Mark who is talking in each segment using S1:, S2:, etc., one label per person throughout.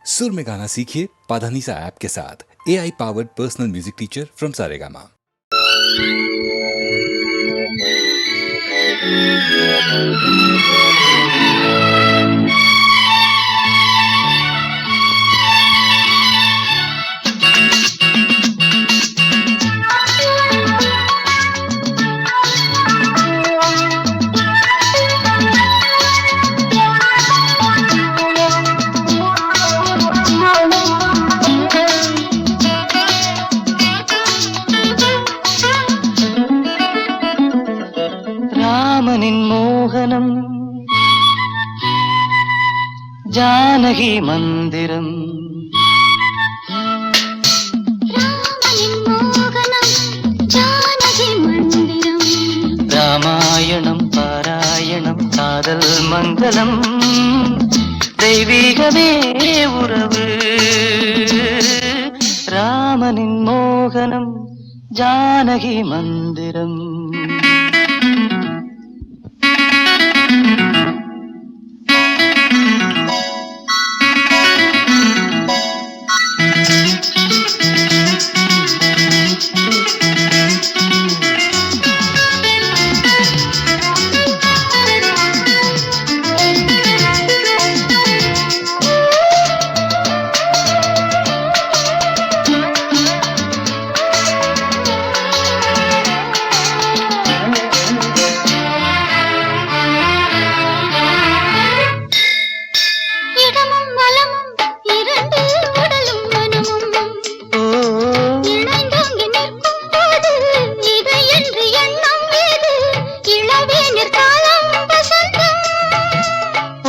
S1: सुर में गाना सीखिए पाधानीसा ऐप के साथ। AI powered personal music teacher from Saregama.
S2: ராமனின் மோகனம் ஜானகி மந்திரம்.
S3: ராமனின் மோகனம் ஜானகி மந்திரம்.
S2: ராமாயணம் பாராயணம் காதல் மங்களம். தெய்வீகமே உறவு. ராமனின் மோகனம் ஜானகி மந்திரம்.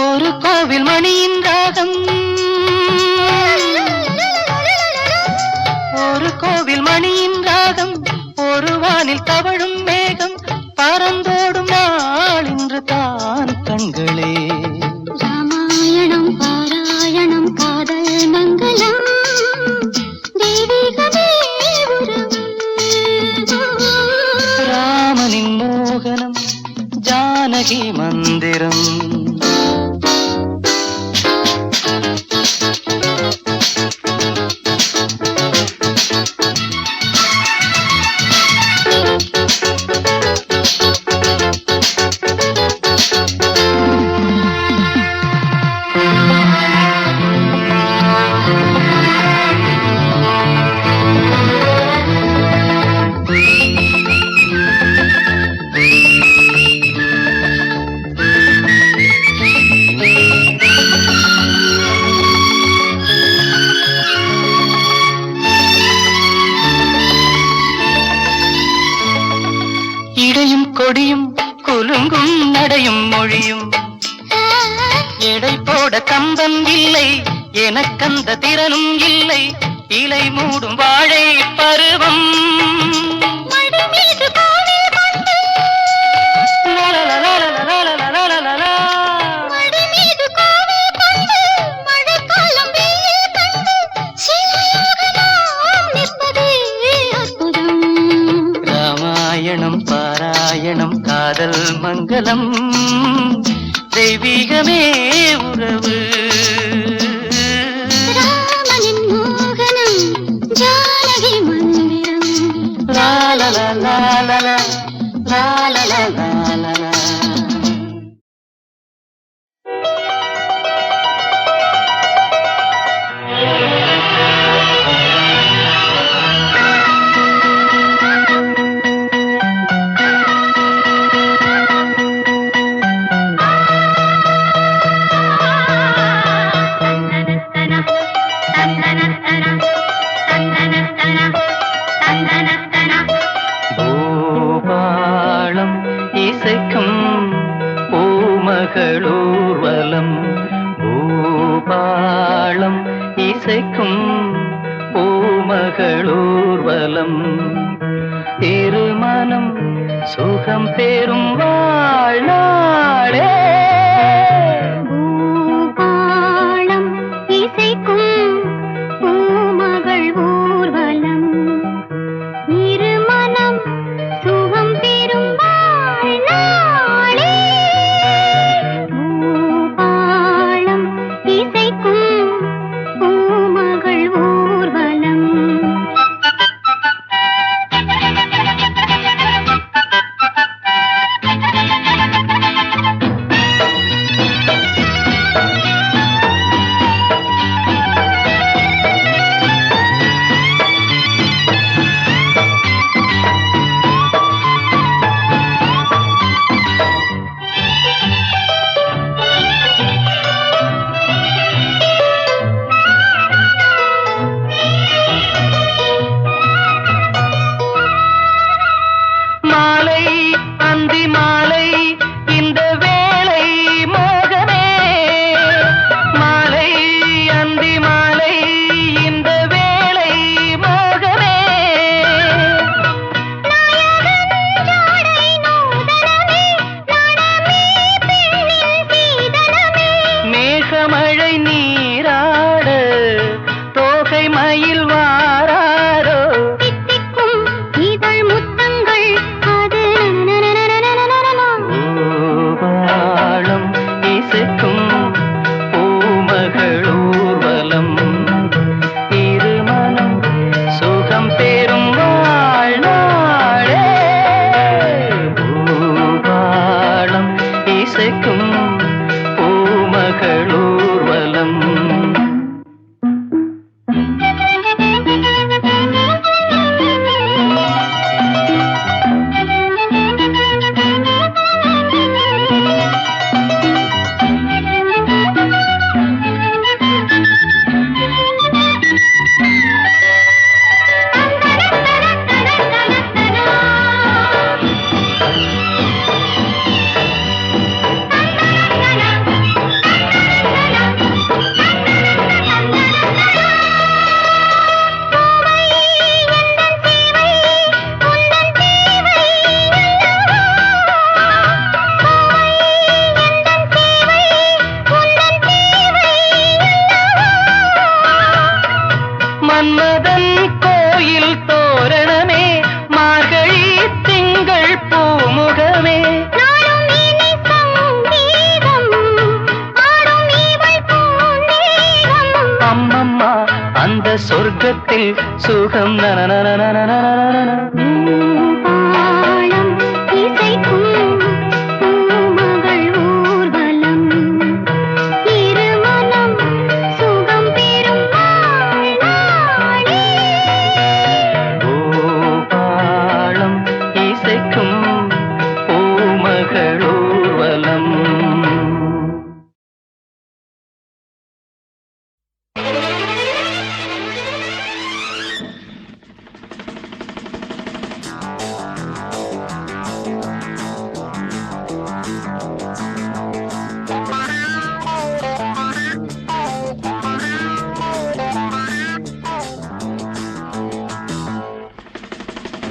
S2: ஒரு கோவில் மணியின் ராகம், ஒரு வானில் தவழும் மேகம், பறந்தோடும் நாள் இன்று தான் கண்களே.
S3: ராமாயணம் பாராயணம் காதல் மங்களம். தெய்வீகமே உறவு.
S2: ராமனின் மோகனம் ஜானகி மந்திரம். இடையும் கொடியும் குலுங்கும் நடையும் மொழியும், எடை போட கம்பன் இல்லை, எனக்கந்த திறனும் இல்லை. இலை மூடும் வாழை பருவம். ராமாயணம் பாராயணம் காதல் மங்களம். தெய்வீகமே உறவு.
S3: ராமனின் மோகனம் ஜானகி மந்திரம்.
S2: லாலலா லாலலா லாலலா லாலலா. பூபாளம் இசைக்கும் பூமகளூர்வலம். பூபாளம் இசைக்கும் பூமகளூர்வலம். திருமணம் சுகம் பெறும் வாழ்நாளே.
S3: பூபாளம் இசைக்கும் பூமகள் ஊர்வலம். இருமனம் சுகம் பெறும் வாழ்நாளே. பூபாளம் இசைக்கும்
S2: அம்மா அந்த சொர்க்கத்தில் சுகம் நனநனநனநனநனநன.
S3: தாளம் இசைக்கும் பூமகள் ஊர்வலம் இருமனம் சுகம் பெறும் நாளே.
S2: பூபாளம் இசைக்கும் பூமகள் ஊர்வலம்.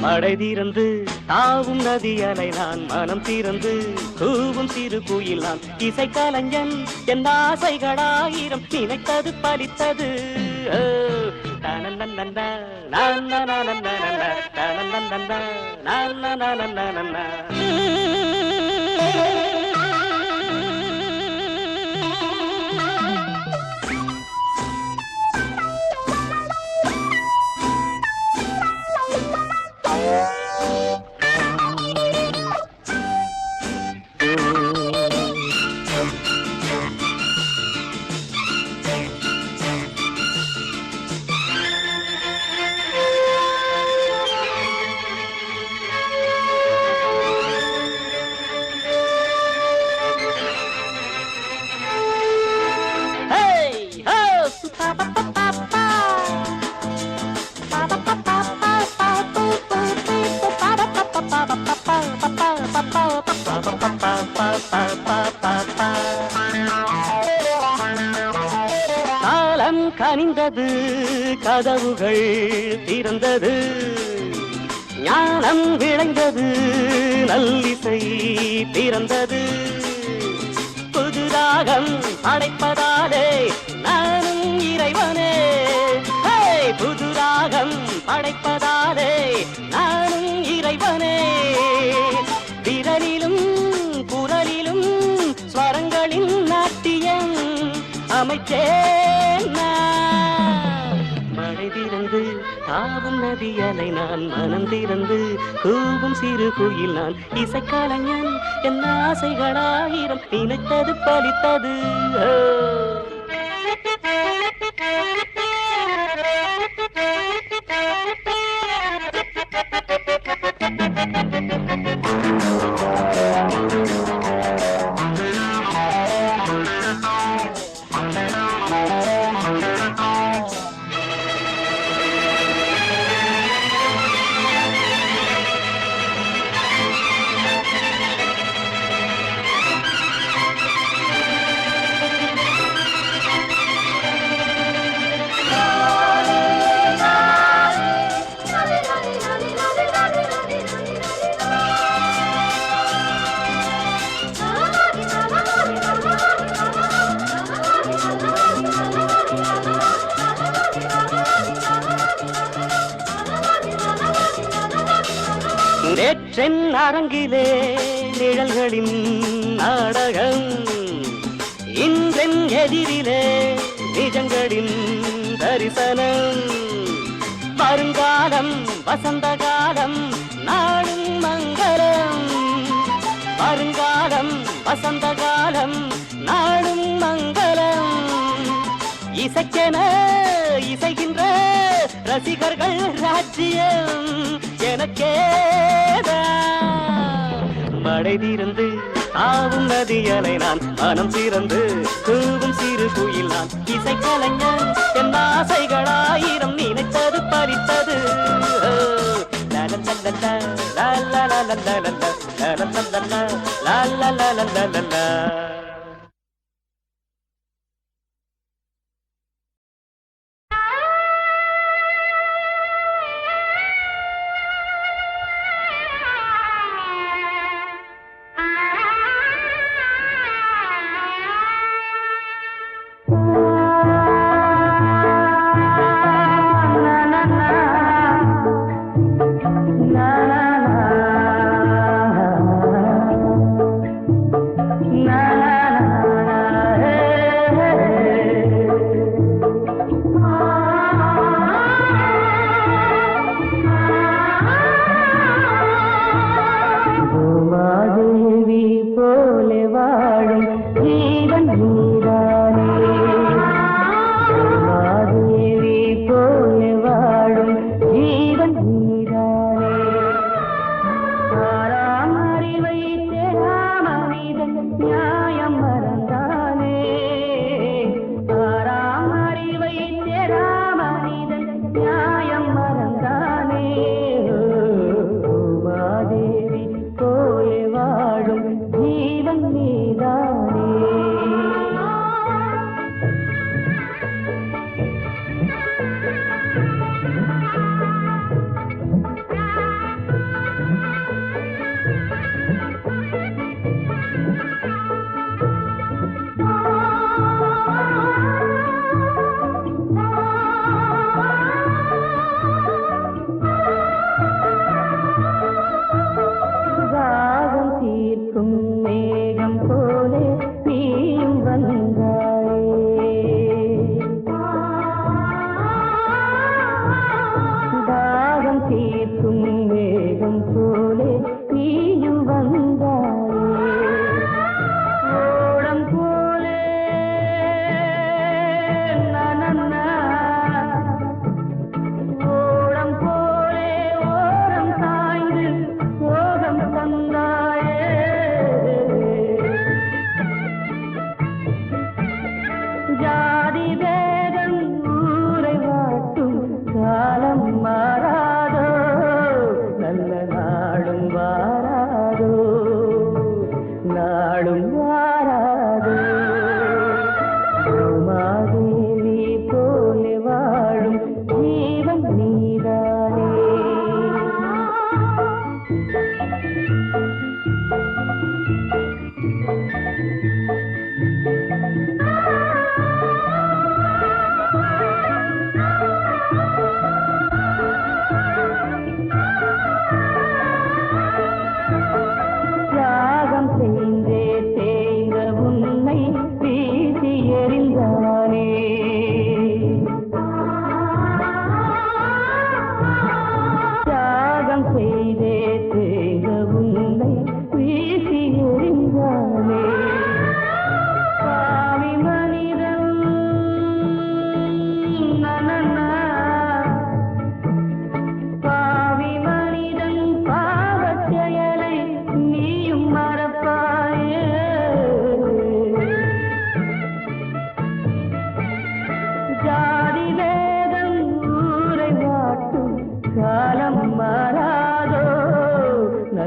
S2: மழை தீர்ந்து தாவும் நதி அலை நான் மனம் தீர்ந்து கூவும் சிறு குயில் நான் இசை கலைஞன் என் ஆசைகளாயிரம் நினைத்தது பலித்தது. காலம் கனிந்தது கதவுகள் திறந்தது ஞானம் விளைந்தது நல்லிசை பிறந்தது. புது ராகம் படைப்பதாலே நானும் இறைவனே. புது ராகம் படைப்பதாலே நானும் இறைவனே. விரலிலும் குரலிலும் ஸ்வரங்களின் நாட்டியம் அமைச்சேன் நான். மழை திறந்து தாவும் நதி அலை நான் மனம் திறந்து கூவும் சிறு குயில் நான் இசைக்கலைஞன் என் ஆசைகளாயிரம் நினைத்தது பலித்தது. நேற்றென் அரங்கிலே நிழல்களின் நாடகம் இன்றென் எதிரிலே நிஜங்களின் தரிசனம். வருங்காலம் வசந்த காலம் நாடும் மங்களம். வருங்காலம் வசந்த காலம் நாடும் மங்களம். இசைக்கென இசைகின்ற ரசிகர்கள் ராஜ்யம் எனக்கேதான். மழை தீர்ந்து தாவும் நதி அலை நான் மனம் திறந்து கூவும் சிறு குயில் நான் இசைக்கலைஞன் என் ஆசைகளாயிரம் நினைத்தது பறித்தது. la la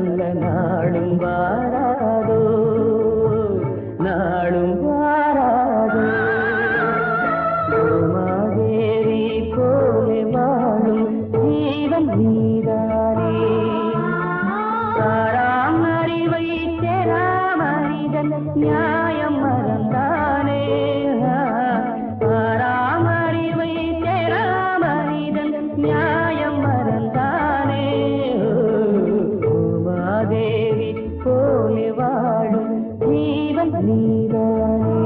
S2: நல்ல நாளும் வாராதோ நாளும் வாராதோ பூமாதேவி போலே வாழும் ஜீவன் நீதானே தாராம் அறிவை தெரா மனிதன் நியாயம் மறந்தானே தாராம் அறிவை தெரா மனிதன் நியாயம் மறந்தானே பூமாதேவி போலே வாழும் ஜீவன் நீதானே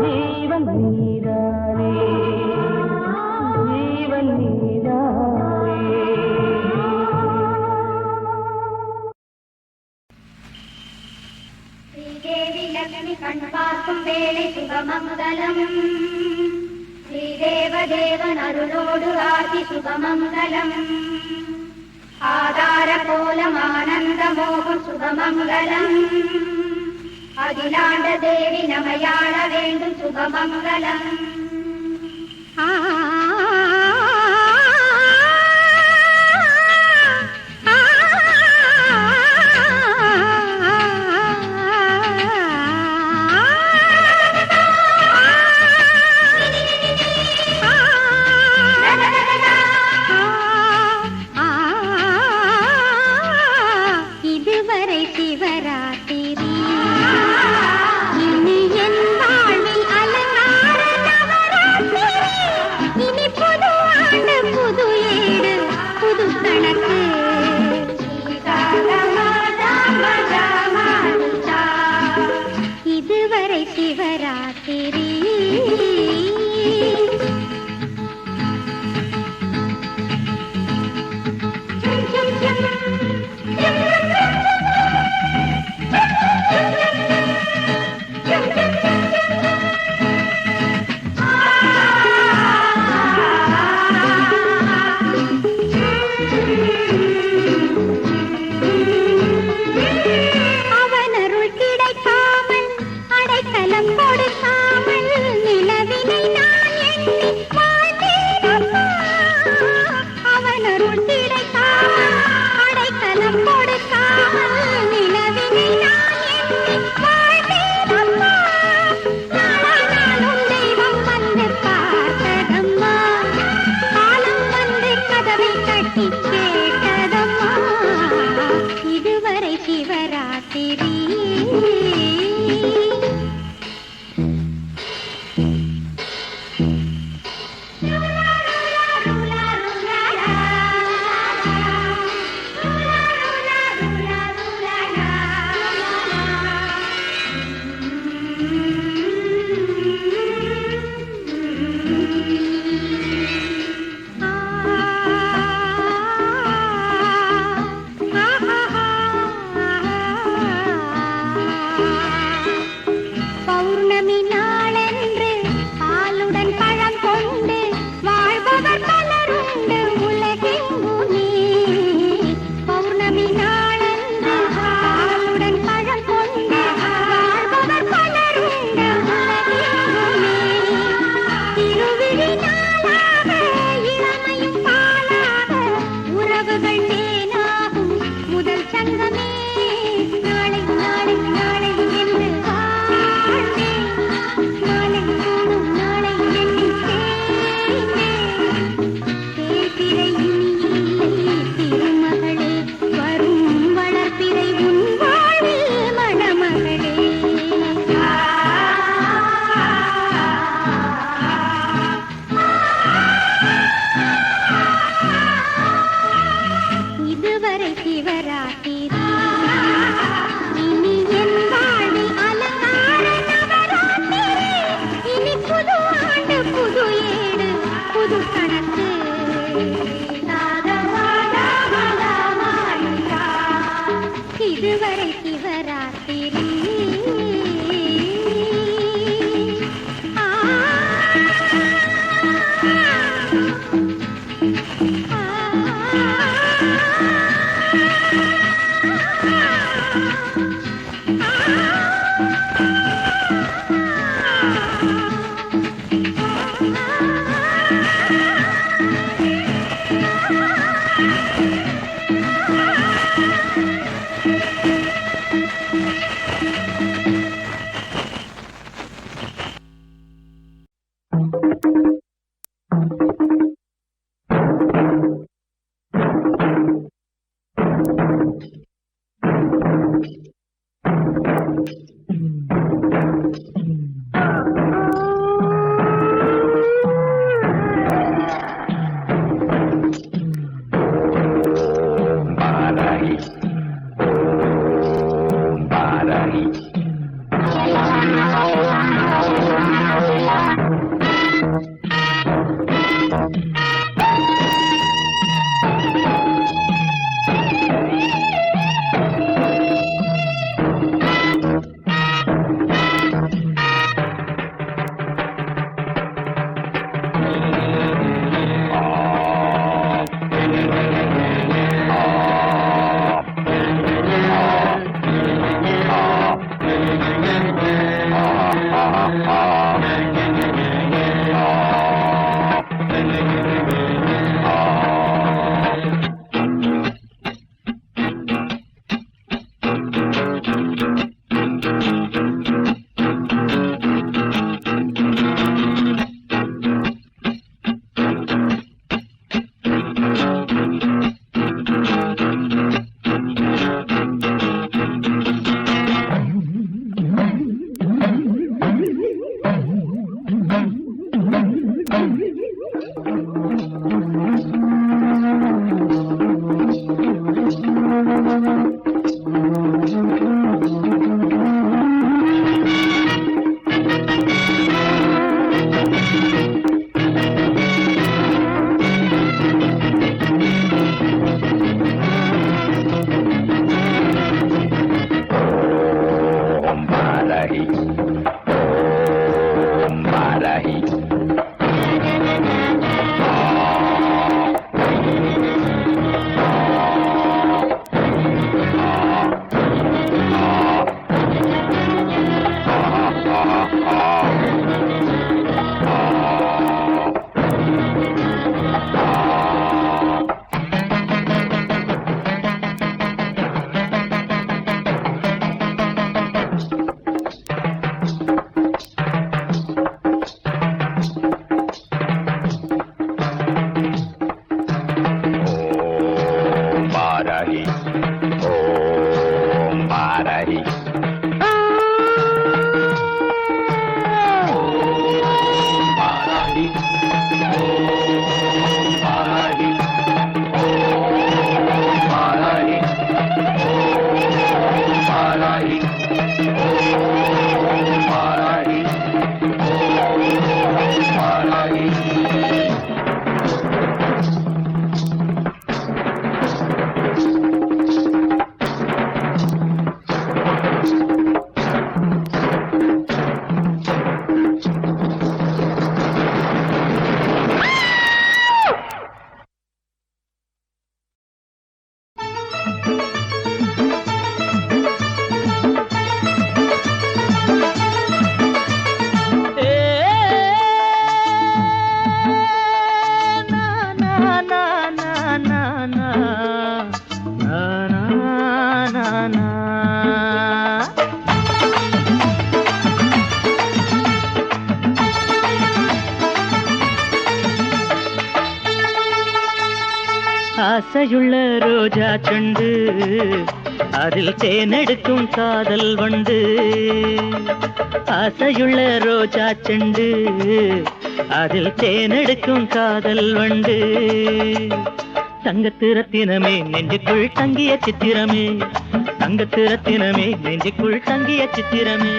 S2: ஜீவன் நீதானே ஜீவன் நீதானே.
S3: ஸ்ரீதேவி லக்ஷ்மி கண் பார்க்கும் வேளை சுபமங்கலம் ஸ்ரீதேவதேவன் அருளோடு ஆதி சுபமங்கலம் ஆதார கோலம் ஆனந்த மோகம் சுபமங்கலம் அகிலாண்ட தேவி நமையாள வேண்டும் சுபமங்கலம் இதுவரை சிவராத்திரி இனி என் வாழ்வில் அலங்கார நவராத்திரி இனி புது ஆண்டு புது ஏடு புது கணக்கு இதுவரை சிவராத்திரி அவனருள் கிடைக்காமல் அடைக்கலம் கொடுக்காமல் நிலவினை நான் எண்ணி வாழ்ந்தேனம்மா. அவனருள் கிடைக்காமல் அடைக்கலம் கொடுக்காமல் நிலவினை நான் எண்ணி வாழ்ந்தேனம்மா. நாளானாலும் தெய்வம் வந்து பார்த்ததம்மா. காலம் வந்து கதவை தட்டி கேட்டதம்மா. இதுவரை சிவராத்திரி பௌர்ணமி நாளென்று பாலுடன் பழம் கொண்டு வாழ்பவர் பலருண்டு உலகெங்குமே. பௌர்ணமி நாளென்று பாலுடன் பழம் கொண்டு வாழ்பவர் பலருண்டு உலகெங்குமே. திருவிழி நாளாக இளமையும் பாலாக உறவுகள் தேனாகும் முதல் சங்கமே. நாளை நாளை நாளை என்று வாழ்ந்தேன். மாலை கூடும் நாளை எண்ணி சேர்ந்தேன். தேய்பிறை இனி இல்லை திருமகளே, வரும் வளர்பிறை உன் வாழ்வில் மணமகளே. இதுவரை சிவராத்திரி இனி என் வாழ்வில் அலங்கார நவராத்திரி இனி புது ஆண்டு புது ஏடு புது கணக்கு இதுவரை சிவராத்திரி ஆ
S2: ஆசையுள்ள ரோஜா செண்டு அதில் தேனெடுக்கும் காதல் வண்டு. ஆசையுள்ள ரோஜா செண்டு அதில் தேனெடுக்கும் காதல் வண்டு. தங்கத்து ரத்தினமே நெஞ்சுக்குள் தங்கிய சித்திரமே, தங்கத்து ரத்தினமே நெஞ்சுக்குள் தங்கிய சித்திரமே.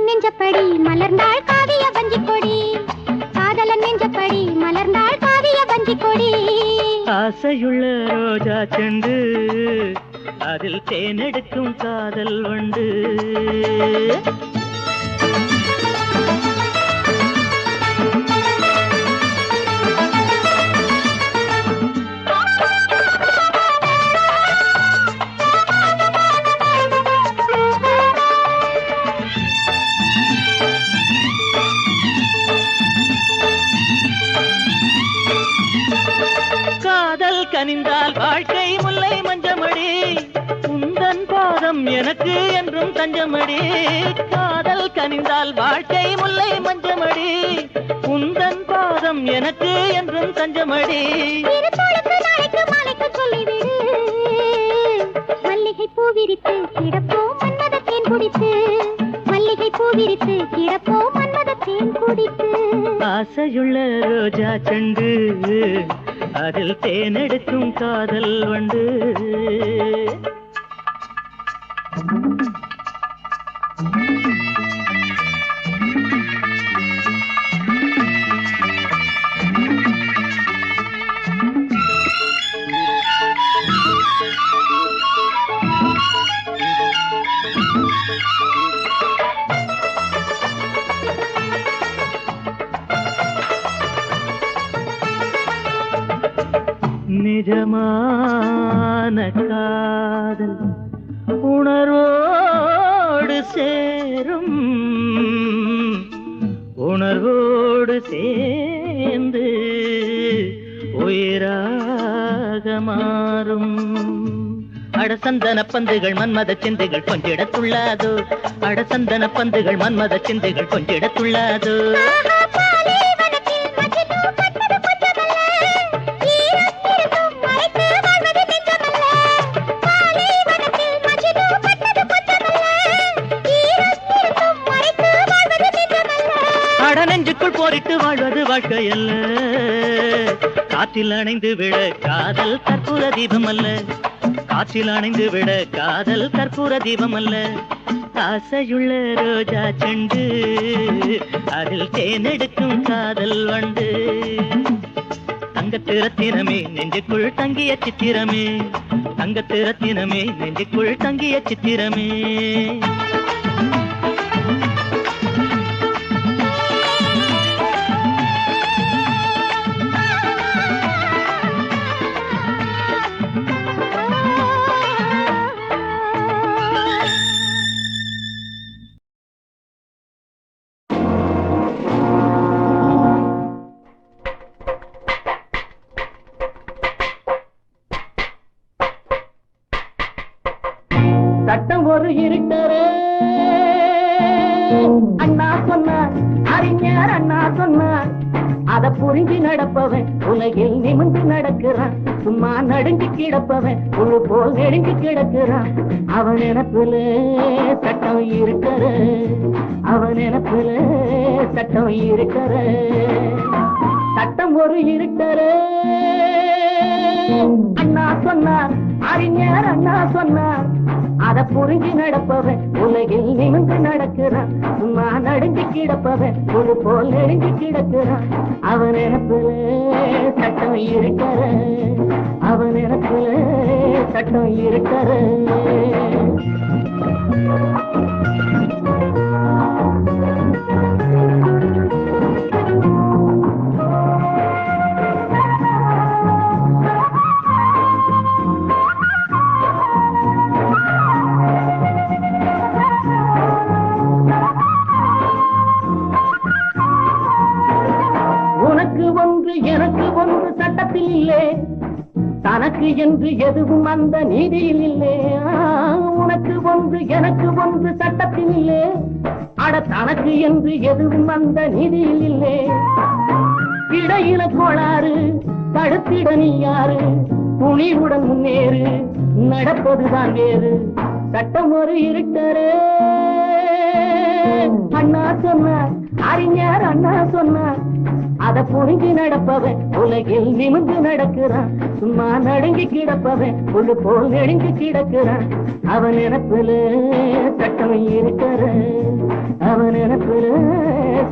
S3: நெஞ்சப்படி மலர்ந்தாள் காவிய வஞ்சி கொடி, காதலன் நெஞ்சப்படி மலர்ந்தாள் காவிய வஞ்சி கொடி.
S2: ஆசையுள்ள ரோஜா செண்டு அதில் தேனெடுக்கும் காதல் வண்டு. கனிந்தால் வாழ்க்கை முல்லை மஞ்சமடி, உந்தன் பாதம் எனக்கு என்றும் தஞ்சமடி. காதல் கனிந்தால் வாழ்க்கை முல்லை மஞ்சமடி, உந்தன் பாதம் எனக்கு என்றும் தஞ்சமடி.
S3: மல்லிகை பூவிரித்து கிடப்போம் மன்மதத்தேன் குடித்து, மல்லிகை பூவிரித்து கிடப்போம் மன்மதத்தேன் குடித்து.
S2: ஆசையுள்ள ரோஜா செண்டு அதில் தேனெடுக்கும் காதல் வண்டு. நிஜமான காதல் உணர்வோடு சேரும், உணர்வோடு சேர்ந்து உயிராக மாறும். அடசந்தன பந்துகள் மன்மத சிந்துகள் கொஞ்சிடத்துள்ளாதோ, அடசந்தன பந்துகள் மன்மத சிந்துகள் கொஞ்சிடத்துள்ளாதோ. நெஞ்சுக்குள் போரிட்டு வாழ்வது வாழ்க்கை அல்ல, காற்றில் அணைந்து விட காதல் கற்பூர தீபம் அல்ல, காற்றில் அணைந்து விட காதல் கற்பூர தீபம் அல்ல. ஆசையுள்ள ரோஜா செண்டு அதில் தேனெடுக்கும் காதல் வண்டு. தங்கத்து ரத்தினமே நெஞ்சுக்குள் தங்கிய சித்திரமே, தங்கத்து ரத்தினமே நெஞ்சுக்குள் தங்கிய சித்திரமே. சட்டம் ஒரு இருட்டரே அண்ணா சொன்னார், அறிஞர் அண்ணா சொன்னார். அத புரிஞ்சு நடப்பவன் உலகில் நிமிர்ந்து நடக்கிறான், சும்மா நடுங்கி கிடப்பவன் புழு போல் நெடுங்கி கிடக்கிறான். அவன் நினப்புல சட்டம் இருக்கிற, அவன் நினப்புல சட்டம் இருக்கிற. சட்டம் ஒரு இருட்டரே அண்ணா சொன்னார், அறிஞர் அண்ணா சொன்னார். அத புரிஞ்சு நடப்பவன் உலகில் நிமிர்ந்து நடக்கிறான், சும்மா நடுங்கி கிடப்பவன் ஒரு போல் நெடுங்கி கிடக்கிறான். அவன் நினப்புல சட்டம் இருக்கிற, அவன் நினப்புல சட்டம் இருக்கிற. எனக்கு ஒன்று சட்டத்தில் இல்லை, தனக்கு என்று எதுவும் அந்த நீதியில் இல்லை. உனக்கு ஒன்று எனக்கு ஒன்று சட்டத்தில் இல்லை, ஆட தனக்கு என்று எதுவும் அந்த நிதியில் இல்லை. இடையில கோளாறு தடுத்திட நீ யாரு? துணிவுடன் முன்னேறு, நடப்பதுதான் வேறு. சட்டம் ஒரு இருட்டரே அண்ணா சொன்னார், அறிஞர் அண்ணா சொன்னார். அத புரிஞ்சு நடப்பவன் உலகில் நிமிர்ந்து நடக்கிறான். சும்மா நடுங்கி கிடப்பவன் புல்லு போல் நெடுங்கி கிடக்கிறான். அவன் நினப்புல சட்டம் இருக்கிற, அவன் நினப்புல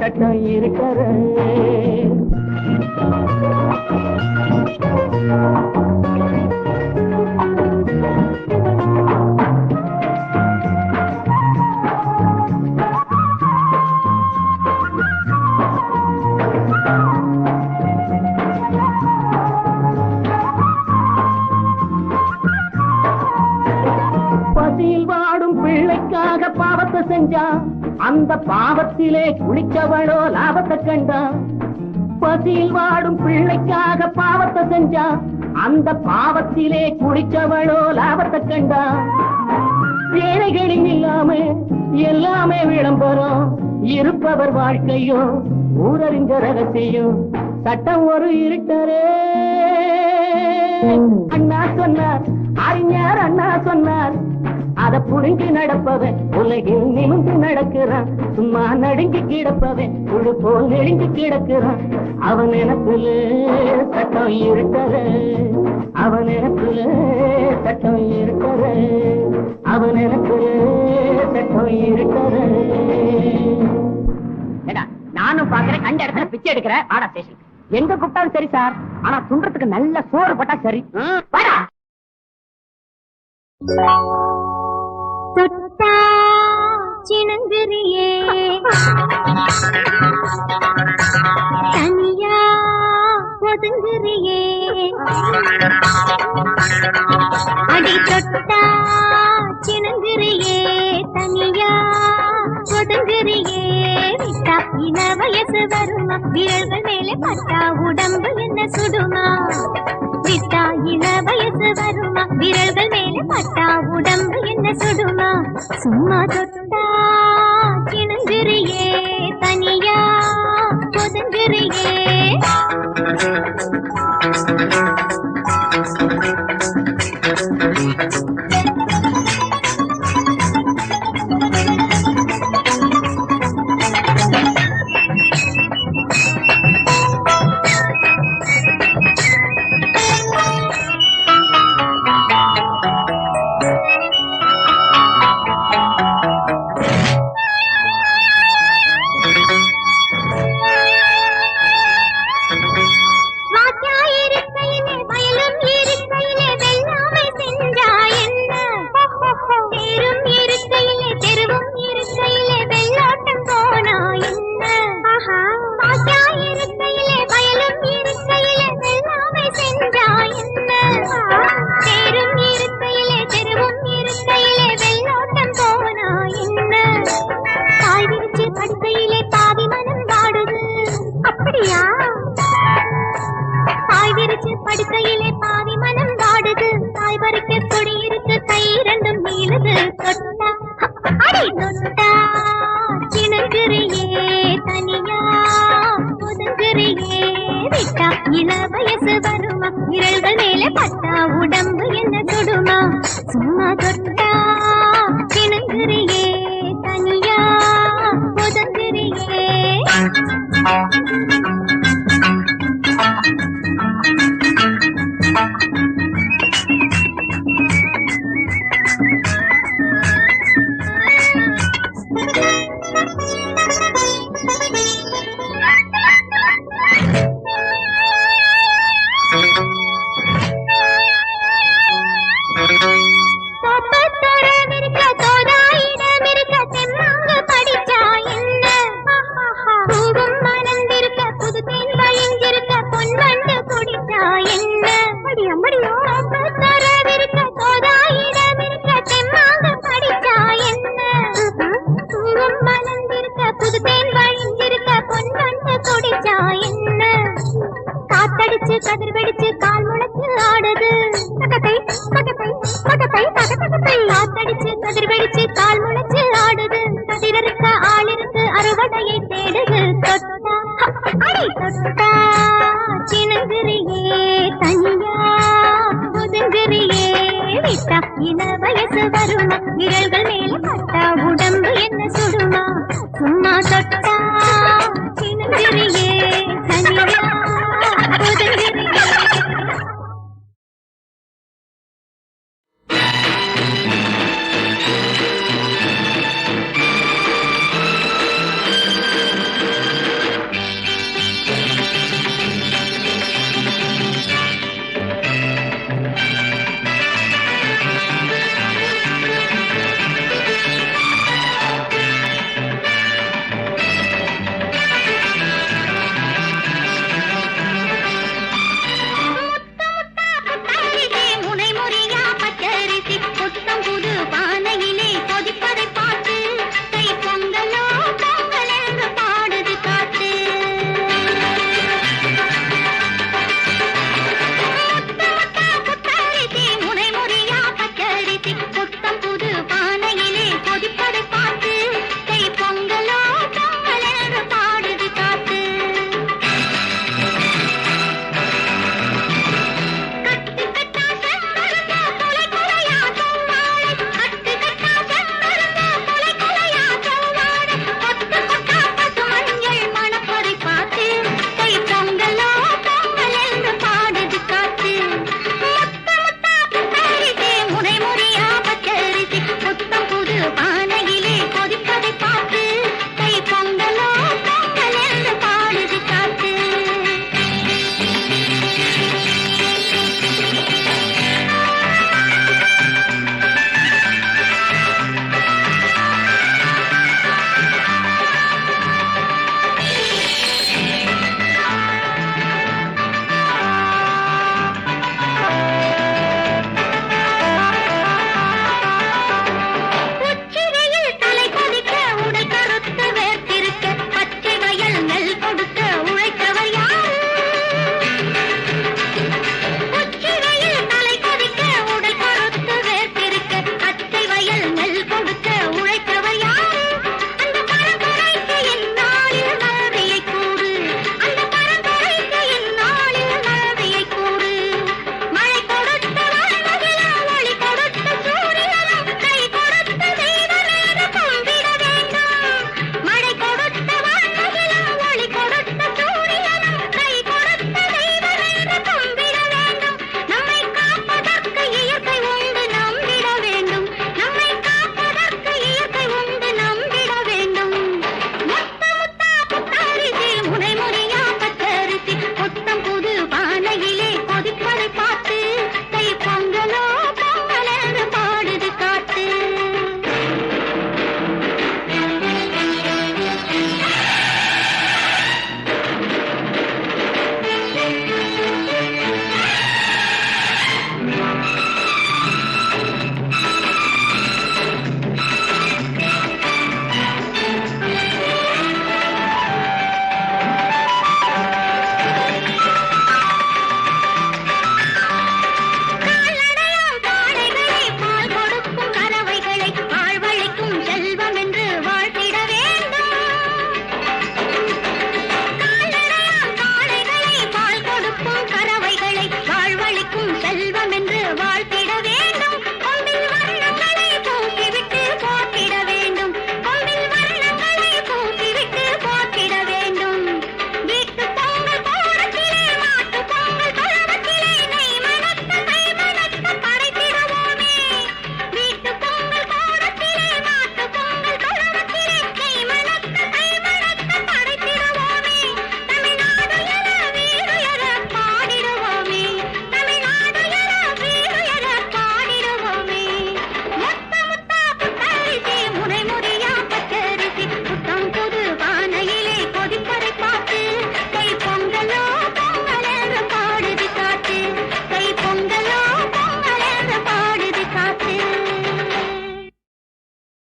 S2: சட்டம் இருக்கிற. பசியில் வாடும் பிள்ளைக்காக பாவத்தை செஞ்சான், அந்த பாவத்திலே குளிச்சவளோ லாபத்தை கண்டான். பசியில் வாடும் பிள்ளைக்காக பாவத்தை செஞ்சான், அந்த பாவத்திலே குளிச்சவளோ லாபத்தை கண்டான். ஏழைகளின் இல்லாம எல்லாமே விளம்பரம், இருப்பவர் வாழ்க்கையோ ஊரறிஞ்ச ரகசியம். சட்டம் ஒரு இருட்டரே அண்ணா சொன்னார், அறிஞர் அண்ணா சொன்னார். அத புரிஞ்சு நடப்பவன் உலகில் நிமிர்ந்து நடக்கிறான். சும்மா நடுங்கி கிடப்பவன் புழு போல் நெடுங்கி கிடக்கிறான். அவன் நினப்புல சட்டம் இருக்கிற, அவன் நினப்புல சட்டம் இருக்கிற, அவன் நினப்புல சட்டம் இருக்கிற. நானும் பாக்குறேன், கண்ட இடத்துல பிச்சை எடுக்கிற வாடா ஸ்டேஷன். எங்க கூப்பிட்டாலும் சரி சார், ஆனா துன்றதுக்கு நல்ல சோறு போட்டா சரி. வாடா.
S3: தொட்டா சினங்கிரியே தனியா ஒதுங்குறியே, அடி தொட்டா சினங்கிரியே தனியா ஒதுங்குறியே. விட்டா இன வயசு வருமா, விரல்கள் மேலே பட்டா உடம்பு என்ன சுடுமா? விட்டா இன வயசு வருமா, விரல்கள் மேலே பட்டா உடம்பு என்ன சுடுமா? சும்மா தொட்டா சினங்கிரியே தனியா ஒதுங்குறியே. படுக்கையிலே பாவி மனம் வாடுது, தாய் பறிக்க கொடி இருக்கு, கை இரண்டும் நீளுது. தொட்டா அடி தொட்டா சினங்கிரியே தனியா ஒதுங்குறியே. விட்டா இள வயசு வருமா, விரல்கள் மேலே பட்டா உடம்பு என்ன சுடுமா? சும்மா தொட்டா சினங்கிரியே தனியா ஒதுங்குறியே. தொட்டா சினுங்கிறியே தனியா ஒதுங்கிறியே விட்டா இன வயசு வருமா விரல்கள் மேல பட்டா உடம்பு என்ன சுடுமா சும்மா தொட்டா